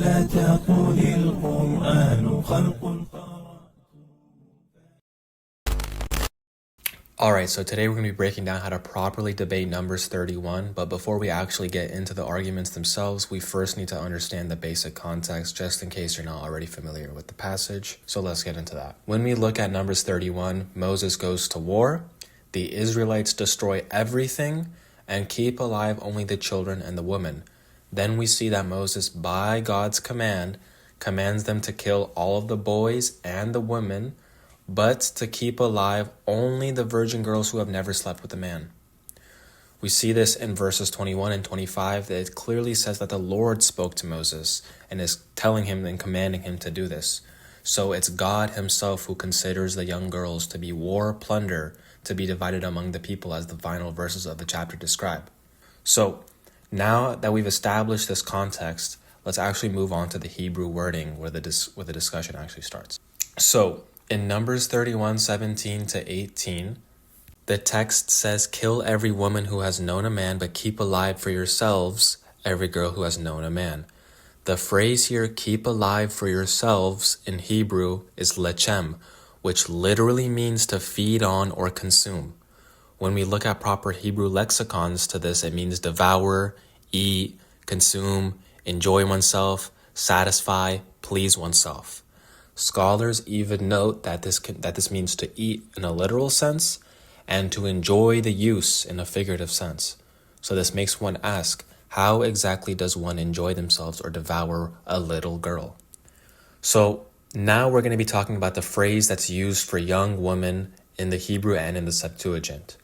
لا تقل القرآن خلق. Alright, so today we're going to be breaking down how to properly debate Numbers 31, but before we actually get into the arguments themselves, we first need to understand the basic context, just in case you're not already familiar with the passage. So let's get into that. When we look at Numbers 31, Moses goes to war, the Israelites destroy everything, and keep alive only the children and the women. Then we see that Moses, by God's command, commands them to kill all of the boys and the women, but to keep alive only the virgin girls who have never slept with a man. We see this in verses 21 and 25 that it clearly says that the Lord spoke to Moses and is telling him and commanding him to do this. So it's God himself who considers the young girls to be war plunder to be divided among the people, as the final verses of the chapter describe. So now that we've established this context, let's actually move on to the Hebrew wording where the discussion actually starts. So in Numbers 31:17 to 18, the text says, "Kill every woman who has known a man, but keep alive for yourselves every girl who has known a man." The phrase here, "keep alive for yourselves," in Hebrew is lechem, which literally means to feed on or consume. When we look at proper Hebrew lexicons to this, it means devour, eat, consume, enjoy oneself, satisfy, please oneself. Scholars even note that this means to eat in a literal sense and to enjoy the use in a figurative sense. So this makes one ask, how exactly does one enjoy themselves or devour a little girl? So now we're going to be talking about the phrase that's used for young women in the Hebrew and in the Septuagint.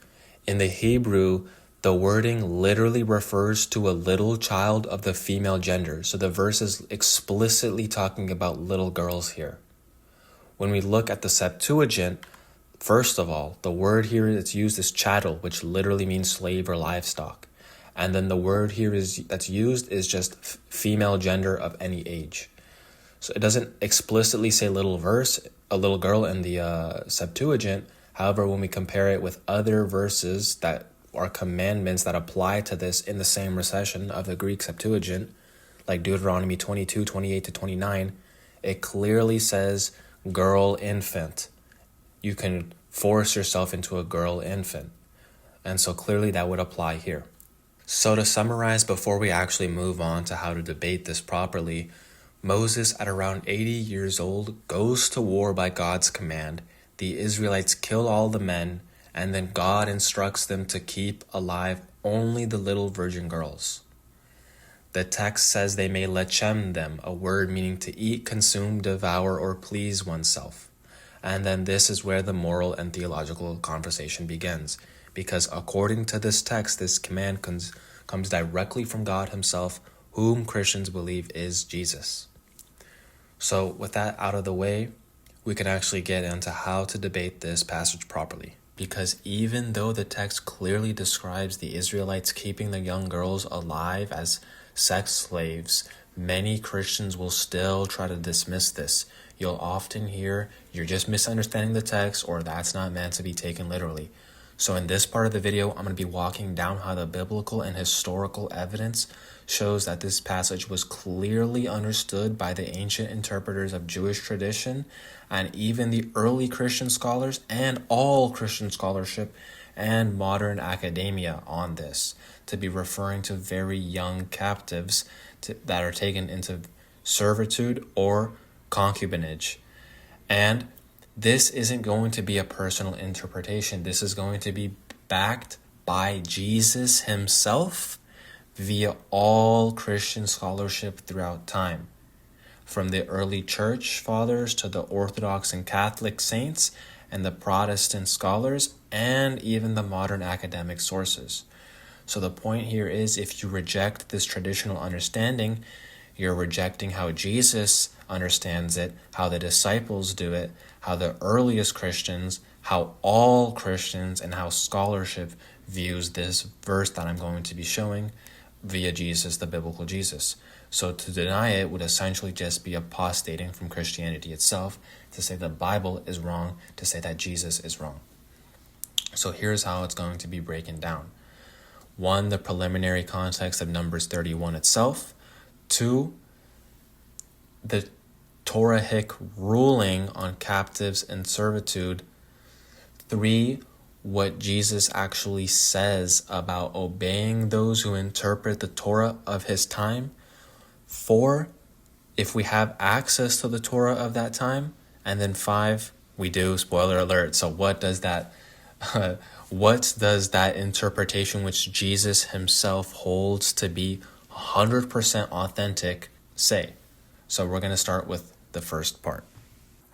In the Hebrew, the wording literally refers to a little child of the female gender. So the verse is explicitly talking about little girls here. When we look at the Septuagint, first of all, the word here that's used is chattel, which literally means slave or livestock. And then the word here that's used is just female gender of any age. So it doesn't explicitly say a little girl in the Septuagint. However, when we compare it with other verses that are commandments that apply to this in the same recession of the Greek Septuagint, like Deuteronomy 22, 28 to 29, it clearly says girl infant. You can force yourself into a girl infant. And so clearly that would apply here. So to summarize, before we actually move on to how to debate this properly, Moses, at around 80 years old, goes to war by God's command. The Israelites kill all the men, and then God instructs them to keep alive only the little virgin girls. The text says they may lechem them, a word meaning to eat, consume, devour, or please oneself. And then this is where the moral and theological conversation begins, because according to this text, this command comes directly from God himself, whom Christians believe is Jesus. So with that out of the way, we can actually get into how to debate this passage properly. Because even though the text clearly describes the Israelites keeping the young girls alive as sex slaves, many Christians will still try to dismiss this. You'll often hear, "You're just misunderstanding the text," or "That's not meant to be taken literally." So in this part of the video, I'm going to be walking down how the biblical and historical evidence shows that this passage was clearly understood by the ancient interpreters of Jewish tradition and even the early Christian scholars and all Christian scholarship and modern academia on this, to be referring to very young captives that are taken into servitude or concubinage. And this isn't going to be a personal interpretation. This is going to be backed by Jesus himself via all Christian scholarship throughout time, from the early church fathers to the Orthodox and Catholic saints and the Protestant scholars and even the modern academic sources. So the point here is, if you reject this traditional understanding, you're rejecting how Jesus understands it, how the disciples do it, how the earliest Christians, how all Christians, and how scholarship views this verse that I'm going to be showing via Jesus, the biblical Jesus. So to deny it would essentially just be apostating from Christianity itself, to say the Bible is wrong, to say that Jesus is wrong. So here's how it's going to be breaking down. 1, the preliminary context of Numbers 31 itself. 2, the Torahic ruling on captives and servitude. 3, what Jesus actually says about obeying those who interpret the Torah of his time. 4, if we have access to the Torah of that time. And then 5, we do, spoiler alert. So what does that interpretation which Jesus himself holds to be 100% authentic say? So we're going to start with the first part.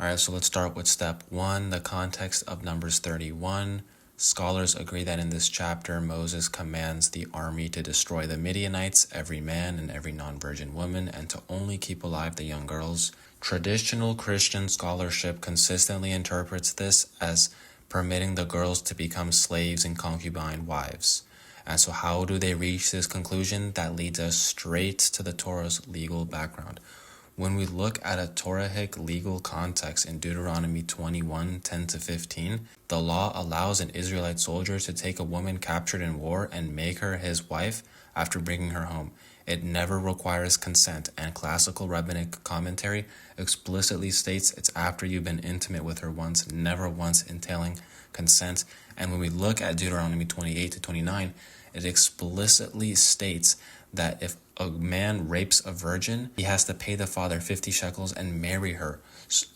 All right, so let's start with step 1, the context of Numbers 31. Scholars agree that in this chapter, Moses commands the army to destroy the Midianites, every man and every non-virgin woman, and to only keep alive the young girls. Traditional Christian scholarship consistently interprets this as permitting the girls to become slaves and concubine wives. And so how do they reach this conclusion? That leads us straight to the Torah's legal background. When we look at a Torahic legal context in Deuteronomy 21, 10-15, the law allows an Israelite soldier to take a woman captured in war and make her his wife after bringing her home. It never requires consent, and classical rabbinic commentary explicitly states it's after you've been intimate with her once, never once entailing consent. And when we look at Deuteronomy 28-29, it explicitly states that if a man rapes a virgin, he has to pay the father 50 shekels and marry her.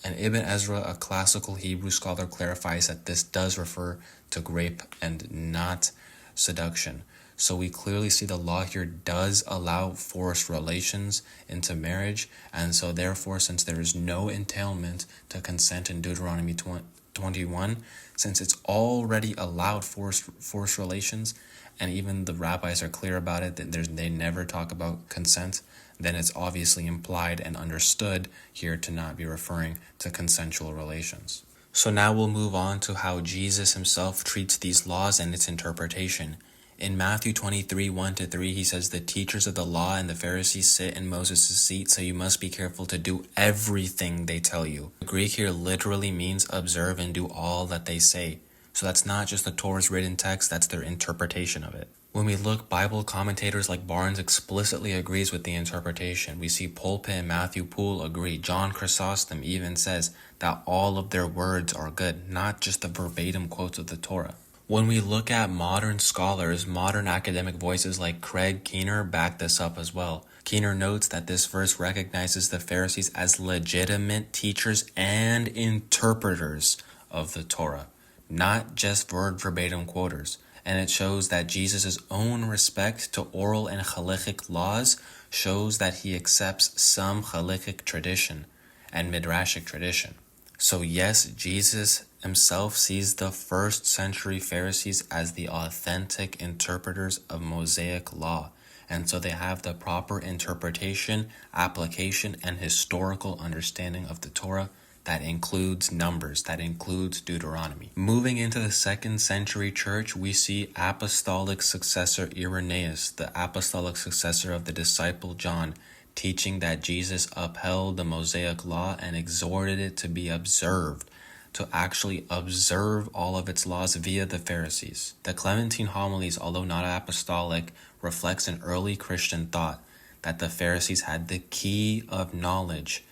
And Ibn Ezra, a classical Hebrew scholar, clarifies that this does refer to rape and not seduction. So we clearly see the law here does allow forced relations into marriage. And so therefore, since there is no entailment to consent in Deuteronomy 21, since it's already allowed forced relations, and even the rabbis are clear about it, that they never talk about consent, then it's obviously implied and understood here to not be referring to consensual relations. So now we'll move on to how Jesus himself treats these laws and its interpretation. In Matthew 23, 1-3, he says, the teachers of the law and the Pharisees sit in Moses' seat, so you must be careful to do everything they tell you. The Greek here literally means observe and do all that they say. So that's not just the Torah's written text, that's their interpretation of it. When we look, Bible commentators like Barnes explicitly agrees with the interpretation. We see Pulpit and Matthew Poole agree. John Chrysostom even says that all of their words are good, not just the verbatim quotes of the Torah. When we look at modern scholars, modern academic voices like Craig Keener back this up as well. Keener notes that this verse recognizes the Pharisees as legitimate teachers and interpreters of the Torah, not just word verbatim quoters. And it shows that Jesus' own respect to oral and halachic laws shows that he accepts some halachic tradition and midrashic tradition. So yes, Jesus himself sees the first century Pharisees as the authentic interpreters of Mosaic law. And so they have the proper interpretation, application, and historical understanding of the Torah that includes Numbers, that includes Deuteronomy. Moving into the 2nd century church, we see apostolic successor Irenaeus, the apostolic successor of the disciple John, teaching that Jesus upheld the Mosaic law and exhorted it to be observed, to actually observe all of its laws via the Pharisees. The Clementine homilies, although not apostolic, reflects an early Christian thought that the Pharisees had the key of knowledge,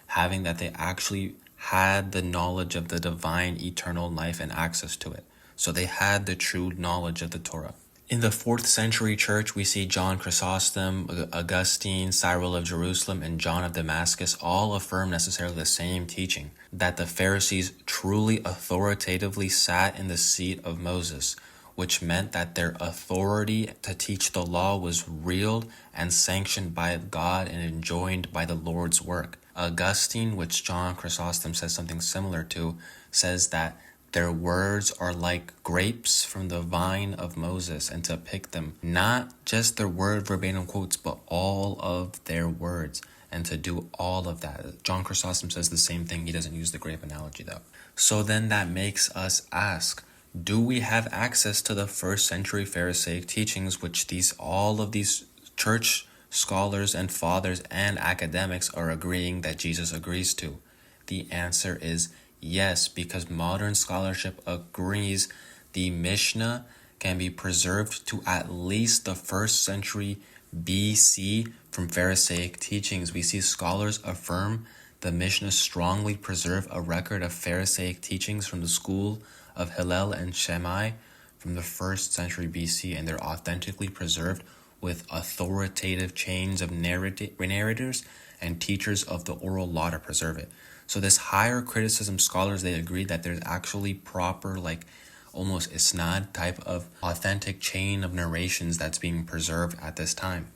having that they actually had the knowledge of the divine eternal life and access to it. So they had the true knowledge of the Torah. In the 4th century church, we see John Chrysostom, Augustine, Cyril of Jerusalem, and John of Damascus all affirm necessarily the same teaching, that the Pharisees truly authoritatively sat in the seat of Moses, which meant that their authority to teach the law was real and sanctioned by God and enjoined by the Lord's work. Augustine, which John Chrysostom says something similar to, says that their words are like grapes from the vine of Moses, and to pick them, not just their word verbatim quotes, but all of their words, and to do all of that. John Chrysostom says the same thing. He doesn't use the grape analogy though. So then that makes us ask, do we have access to the 1st century Pharisaic teachings, which all of these church scholars and fathers and academics are agreeing that Jesus agrees to? The answer is yes, because modern scholarship agrees the Mishnah can be preserved to at least the 1st century BC from Pharisaic teachings. We see scholars affirm the Mishnah strongly preserve a record of Pharisaic teachings from the school of Hillel and Shammai from the 1st century BC, and they're authentically preserved with authoritative chains of narrators and teachers of the oral law to preserve it. So this higher criticism scholars, they agree that there's actually proper, like almost isnad type of authentic chain of narrations that's being preserved at this time.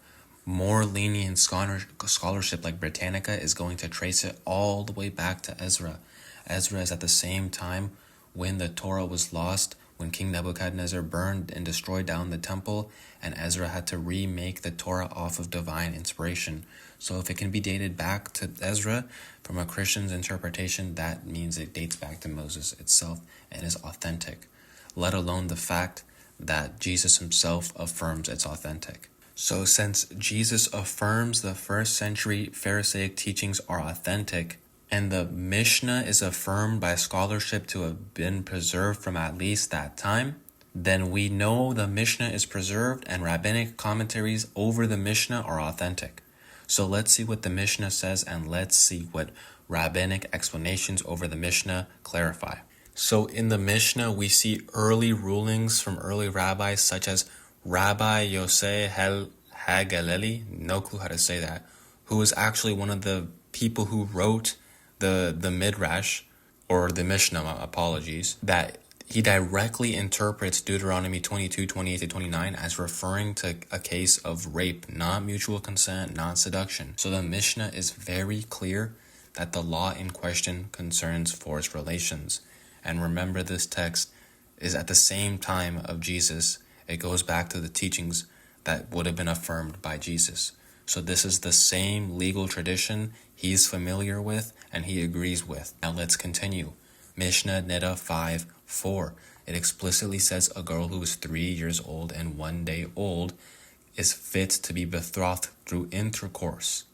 More lenient scholarship like Britannica is going to trace it all the way back to Ezra. Ezra is at the same time when the Torah was lost, when King Nebuchadnezzar burned and destroyed down the temple, and Ezra had to remake the Torah off of divine inspiration. So if it can be dated back to Ezra from a Christian's interpretation, that means it dates back to Moses itself and is authentic, let alone the fact that Jesus himself affirms it's authentic. So since Jesus affirms the 1st century Pharisaic teachings are authentic, and the Mishnah is affirmed by scholarship to have been preserved from at least that time, then we know the Mishnah is preserved and rabbinic commentaries over the Mishnah are authentic. So let's see what the Mishnah says, and let's see what rabbinic explanations over the Mishnah clarify. So in the Mishnah, we see early rulings from early rabbis such as Rabbi Yosei Hagaleli, no clue how to say that, who was actually one of the people who wrote the Midrash, or the Mishnah, apologies, that he directly interprets Deuteronomy 22, 28 to 29 as referring to a case of rape, not mutual consent, not seduction. So the Mishnah is very clear that the law in question concerns forced relations. And remember, this text is at the same time of Jesus. It goes back to the teachings that would have been affirmed by Jesus. So this is the same legal tradition he's familiar with and he agrees with. Now let's continue. Mishnah Nida 5:4. It explicitly says a girl who is 3 years old and 1 day old is fit to be betrothed through intercourse.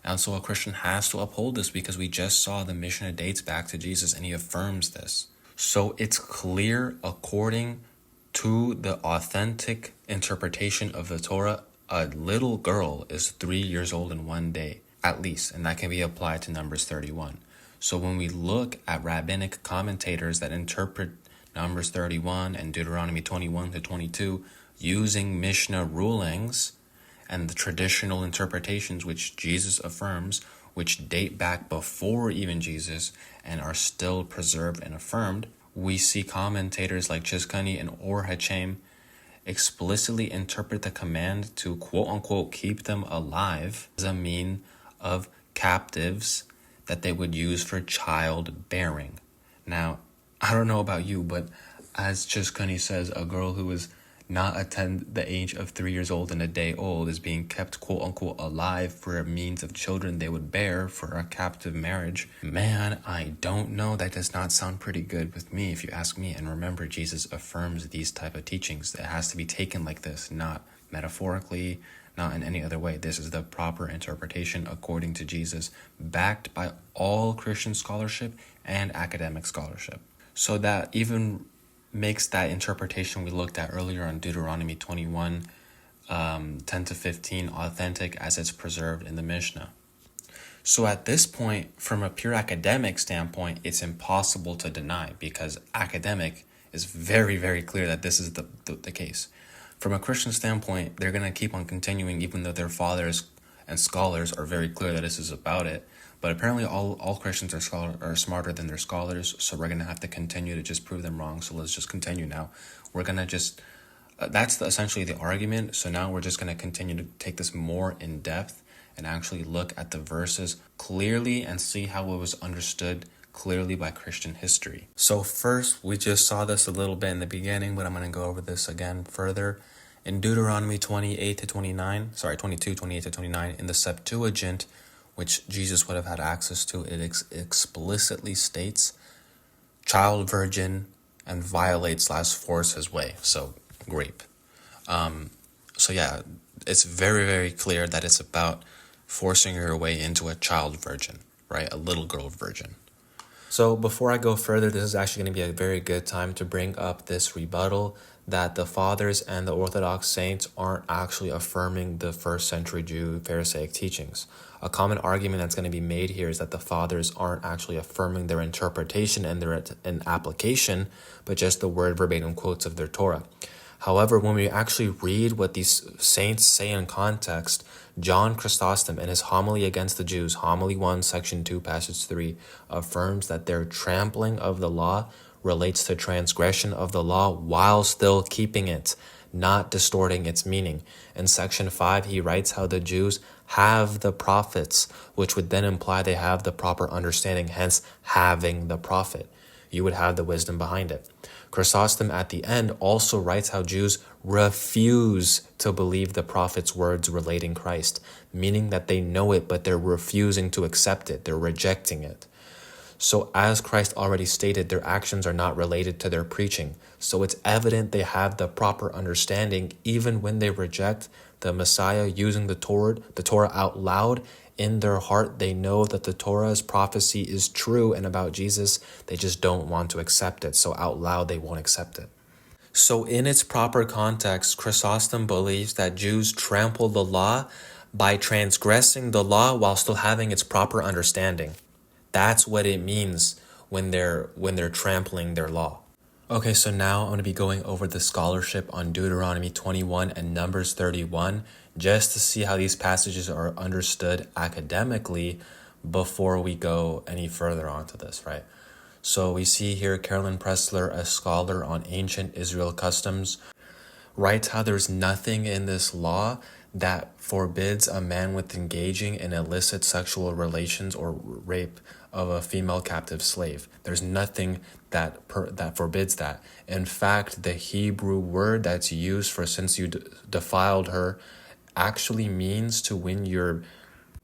And so a Christian has to uphold this because we just saw the Mishnah dates back to Jesus and he affirms this. So it's clear according to the authentic interpretation of the Torah, a little girl is 3 years old and 1 day, at least, and that can be applied to Numbers 31. So when we look at rabbinic commentators that interpret Numbers 31 and Deuteronomy 21 to 22 using Mishnah rulings and the traditional interpretations which Jesus affirms, which date back before even Jesus and are still preserved and affirmed, we see commentators like Chizkani and Or Hachem explicitly interpret the command to quote-unquote keep them alive as a mean of captives that they would use for childbearing. Now, I don't know about you, but as Chizkani says, a girl who is not attained the age of 3 years old and a day old is being kept quote-unquote alive for a means of children they would bear for a captive marriage. Man, I don't know. That does not sound pretty good with me if you ask me. And remember, Jesus affirms these type of teachings. It has to be taken like this, not metaphorically, not in any other way. This is the proper interpretation according to Jesus, backed by all Christian scholarship and academic scholarship. So that even makes that interpretation we looked at earlier on Deuteronomy 21, 10 to 15 authentic as it's preserved in the Mishnah. So at this point, from a pure academic standpoint, it's impossible to deny because academic is very, very clear that this is the case. From a Christian standpoint, they're going to keep on continuing even though their fathers and scholars are very clear that this is about it. But apparently all Christians are smarter than their scholars, so we're going to have to continue to just prove them wrong. So let's just continue now. We're going to just, that's essentially the argument. So now we're just going to continue to take this more in depth and actually look at the verses clearly and see how it was understood clearly by Christian history. So first, we just saw this a little bit in the beginning, but I'm going to go over this again further. In Deuteronomy 22, 28 to 29, in the Septuagint, which Jesus would have had access to, it explicitly states child virgin and violates /force his way, so rape. So yeah, it's very, very clear that it's about forcing your way into a child virgin, right? A little girl virgin. So before I go further, this is actually going to be a very good time to bring up this rebuttal that the fathers and the Orthodox saints aren't actually affirming the first century Jew Pharisaic teachings. A common argument that's going to be made here is that the fathers aren't actually affirming their interpretation and their application, but just the word verbatim quotes of their Torah. However, when we actually read what these saints say in context, John Chrysostom, in his homily against the Jews, homily 1, section 2, passage 3, affirms that their trampling of the law relates to transgression of the law while still keeping it, not distorting its meaning. In section 5, he writes how the Jews have the prophets, which would then imply they have the proper understanding, hence having the prophet. You would have the wisdom behind it. Chrysostom at the end also writes how Jews refuse to believe the prophet's words relating Christ, meaning that they know it, but they're refusing to accept it. They're rejecting it. So as Christ already stated, their actions are not related to their preaching. So it's evident they have the proper understanding even when they reject the Messiah using the Torah out loud. In their heart, they know that the Torah's prophecy is true and about Jesus. They just don't want to accept it. So out loud, they won't accept it. So in its proper context, Chrysostom believes that Jews trample the law by transgressing the law while still having its proper understanding. That's what it means when they're trampling their law. Okay, so now I'm going to be going over the scholarship on Deuteronomy 21 and Numbers 31 just to see how these passages are understood academically before we go any further onto this, right? So we see here Carolyn Pressler, a scholar on ancient Israel customs, writes how there's nothing in this law that forbids a man with engaging in illicit sexual relations or rape of a female captive slave. There's nothing that forbids that. In fact, the Hebrew word that's used for since you defiled her actually means to when you're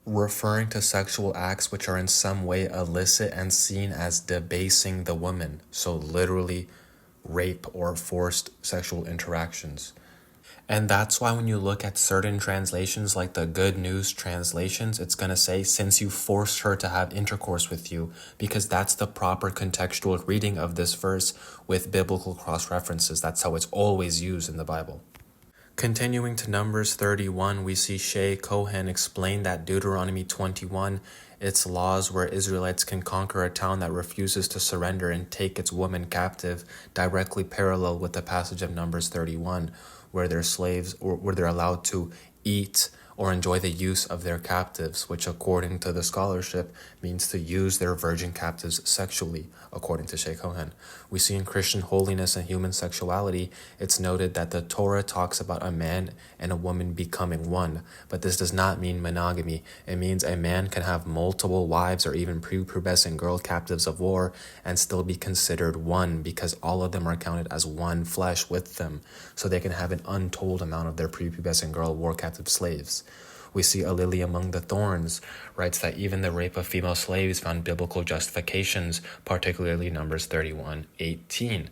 referring to sexual acts which are in some way illicit and seen as debasing the woman. So literally rape or forced sexual interactions. And that's why when you look at certain translations like the Good News translations, it's going to say, since you forced her to have intercourse with you, because that's the proper contextual reading of this verse with biblical cross-references. That's how it's always used in the Bible. Continuing to Numbers 31, we see Shea Cohen explain that Deuteronomy 21, its laws where Israelites can conquer a town that refuses to surrender and take its woman captive, directly parallel with the passage of Numbers 31, where they're slaves or where they're allowed to eat or enjoy the use of their captives, which according to the scholarship means to use their virgin captives sexually, according to Shea Cohen. We see in Christian holiness and human sexuality, it's noted that the Torah talks about a man and a woman becoming one, but this does not mean monogamy. It means a man can have multiple wives or even prepubescent girl captives of war and still be considered one because all of them are counted as one flesh with them, so they can have an untold amount of their prepubescent girl war captive slaves. We see A Lily Among the Thorns writes that even the rape of female slaves found biblical justifications, particularly Numbers 31:18.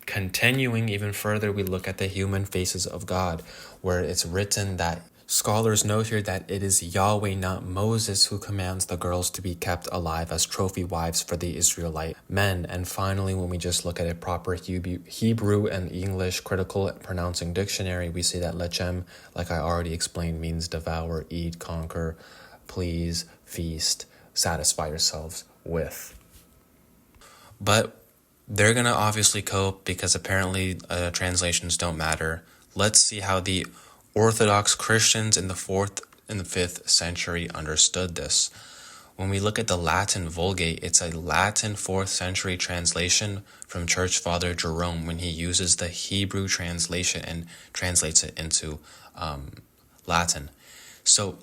Continuing even further, we look at the human faces of God, where it's written that scholars note here that it is Yahweh, not Moses, who commands the girls to be kept alive as trophy wives for the Israelite men. And finally, when we just look at a proper Hebrew and English critical pronouncing dictionary, we see that lechem, like I already explained, means devour, eat, conquer, please, feast, satisfy yourselves with. But they're going to obviously cope because apparently translations don't matter. Let's see how the Orthodox Christians in the 4th and the 5th century understood this. When we look at the Latin Vulgate, it's a Latin 4th century translation from Church Father Jerome when he uses the Hebrew translation and translates it into Latin. So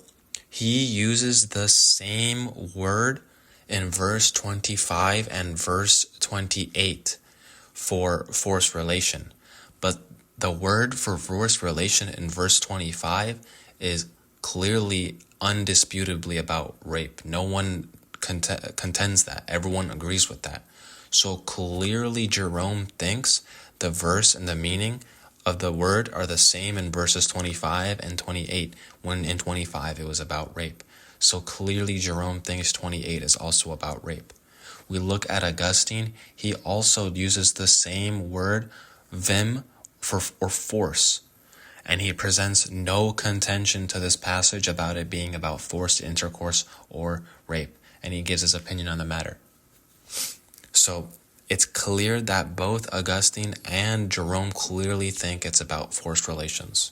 he uses the same word in verse 25 and verse 28 for forced relation. But the word for forced relation in verse 25 is clearly, undisputably about rape. No one contends that. Everyone agrees with that. So clearly Jerome thinks the verse and the meaning of the word are the same in verses 25 and 28, when in 25 it was about rape. So clearly Jerome thinks 28 is also about rape. We look at Augustine, he also uses the same word, vim, or force. And he presents no contention to this passage about it being about forced intercourse or rape. And he gives his opinion on the matter. So it's clear that both Augustine and Jerome clearly think it's about forced relations.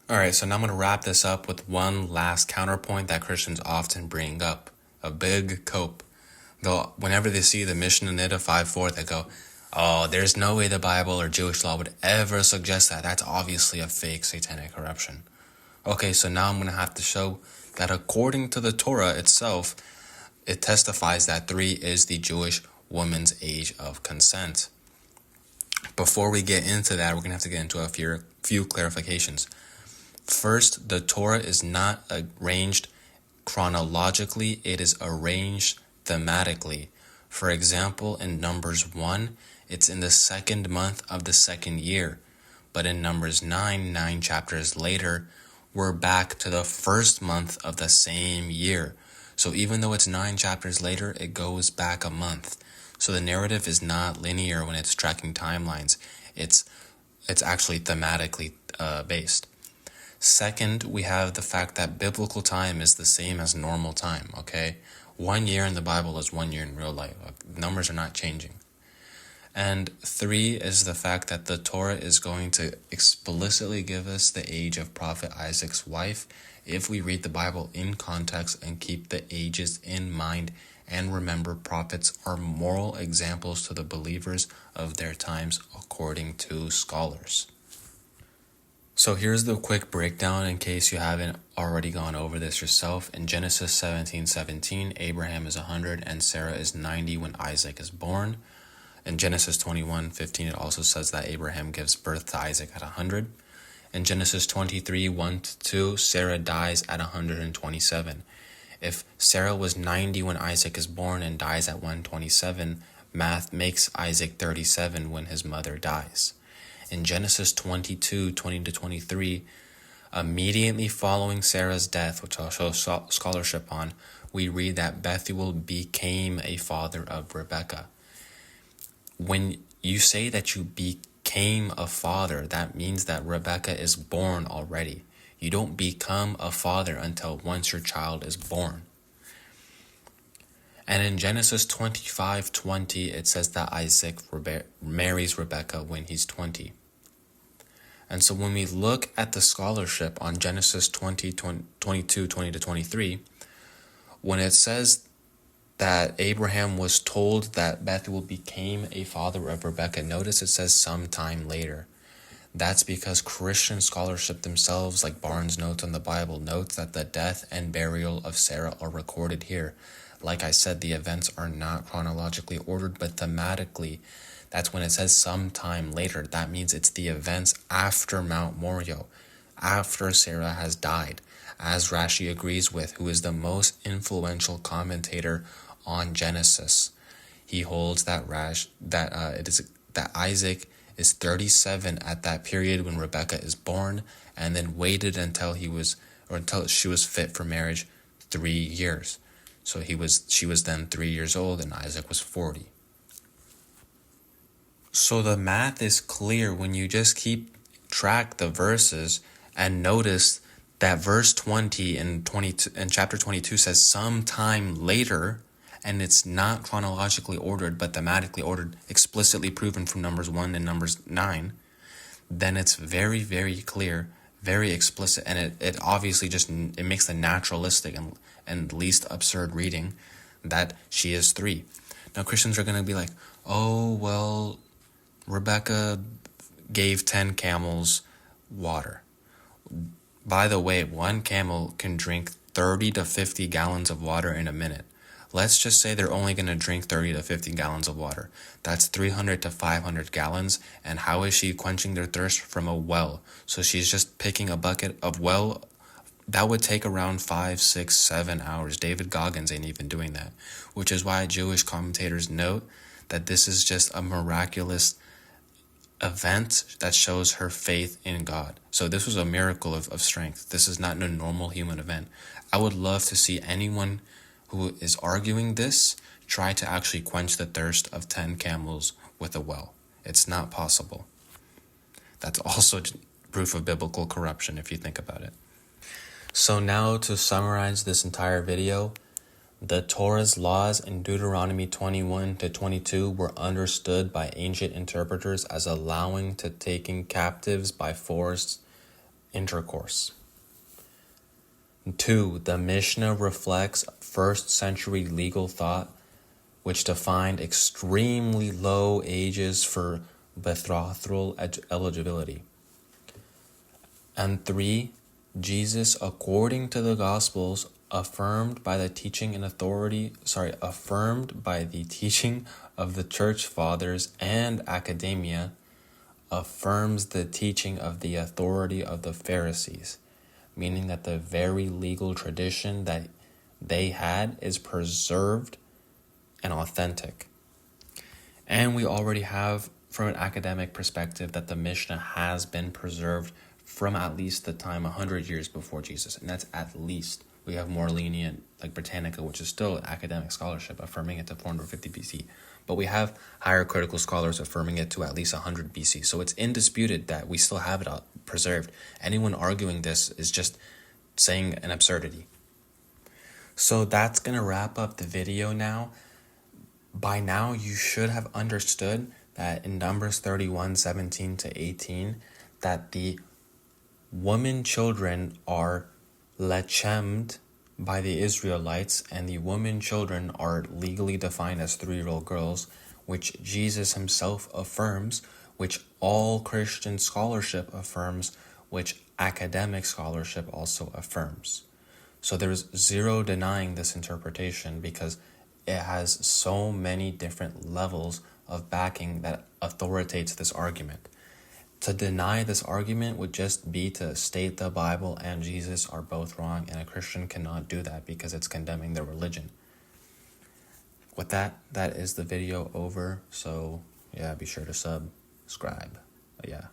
Alright, so now I'm going to wrap this up with one last counterpoint that Christians often bring up. A big cope. Though whenever they see the Mishnah Nida 5:4, they go, oh, there's no way the Bible or Jewish law would ever suggest that. That's obviously a fake satanic corruption. Okay, so now I'm going to have to show that according to the Torah itself, it testifies that 3 is the Jewish woman's age of consent. Before we get into that, we're going to have to get into a few clarifications. First, the Torah is not arranged chronologically, it is arranged thematically. For example, in Numbers 1, it's in the 2nd month of the 2nd year. But in Numbers 9 chapters later, we're back to the 1st month of the same year. So even though it's 9 chapters later, it goes back a month. So the narrative is not linear when it's tracking timelines. It's actually thematically based. Second, we have the fact that biblical time is the same as normal time, okay? 1 year in the Bible is 1 year in real life. Numbers are not changing. And 3 is the fact that the Torah is going to explicitly give us the age of Prophet Isaac's wife if we read the Bible in context and keep the ages in mind and remember prophets are moral examples to the believers of their times according to scholars. So here's the quick breakdown in case you haven't already gone over this yourself. In Genesis 17:17, Abraham is 100 and Sarah is 90 when Isaac is born. In Genesis 21:15, it also says that Abraham gives birth to Isaac at 100. In Genesis 23:1-2, Sarah dies at 127. If Sarah was 90 when Isaac is born and dies at 127, math makes Isaac 37 when his mother dies. In Genesis 22:20-23, immediately following Sarah's death, which I'll show scholarship on, we read that Bethuel became a father of Rebekah. When you say that you became a father, that means that Rebekah is born already. You don't become a father until once your child is born. And in Genesis 25:20, it says that Isaac marries Rebekah when he's 20. And so when we look at the scholarship on Genesis 22:20-23, when it says that Abraham was told that Bethuel became a father of Rebekah, notice it says sometime later. That's because Christian scholarship themselves, like Barnes' notes on the Bible, notes that the death and burial of Sarah are recorded here. Like I said, the events are not chronologically ordered, but thematically. That's when it says sometime later. That means it's the events after Mount Moriah, after Sarah has died, as Rashi agrees with, who is the most influential commentator on Genesis. He holds that Isaac is 37 at that period when Rebekah is born, and then waited until she was fit for marriage 3 years. So she was then 3 years old and Isaac was 40. So the math is clear when you just keep track the verses and notice that verse 20 in chapter 22 says sometime later, and it's not chronologically ordered but thematically ordered, explicitly proven from Numbers 1 and Numbers 9, then it's very, very clear, very explicit, and it obviously it makes the naturalistic and least absurd reading that she is 3. Now Christians are going to be like, oh, well, Rebekah gave 10 camels water. By the way, 1 camel can drink 30 to 50 gallons of water in a minute. Let's just say they're only going to drink 30 to 50 gallons of water. That's 300 to 500 gallons. And how is she quenching their thirst? From a well. So she's just picking a bucket of well. That would take around 5, 6, 7 hours. David Goggins ain't even doing that. Which is why Jewish commentators note that this is just a miraculous event that shows her faith in God. So this was a miracle of strength. This is not a normal human event. I would love to see anyone who is arguing this try to actually quench the thirst of 10 camels with a well. It's not possible. That's also proof of biblical corruption if you think about it. So now to summarize this entire video, the Torah's laws in Deuteronomy 21 to 22 were understood by ancient interpreters as allowing to taking captives by forced intercourse. 2. The Mishnah reflects first century legal thought, which defined extremely low ages for betrothal eligibility. And 3. Jesus, according to the Gospels, affirmed by the teaching of the church fathers and academia, affirms the teaching of the authority of the Pharisees, meaning that the very legal tradition that they had is preserved and authentic. And we already have, from an academic perspective, that the Mishnah has been preserved from at least the time 100 years before Jesus, and that's at least. We have more lenient, like Britannica, which is still academic scholarship, affirming it to 450 BC. But we have higher critical scholars affirming it to at least 100 BC. So it's indisputed that we still have it preserved. Anyone arguing this is just saying an absurdity. So that's going to wrap up the video now. By now, you should have understood that in Numbers 31:17 to 18, that the women children are lechemed by the Israelites, and the women children are legally defined as 3-year-old girls, which Jesus himself affirms, which all Christian scholarship affirms, which academic scholarship also affirms. So there's zero denying this interpretation because it has so many different levels of backing that authoritates this argument. To deny this argument would just be to state the Bible and Jesus are both wrong, and a Christian cannot do that because it's condemning their religion. With that is the video over. So yeah, be sure to subscribe. Yeah.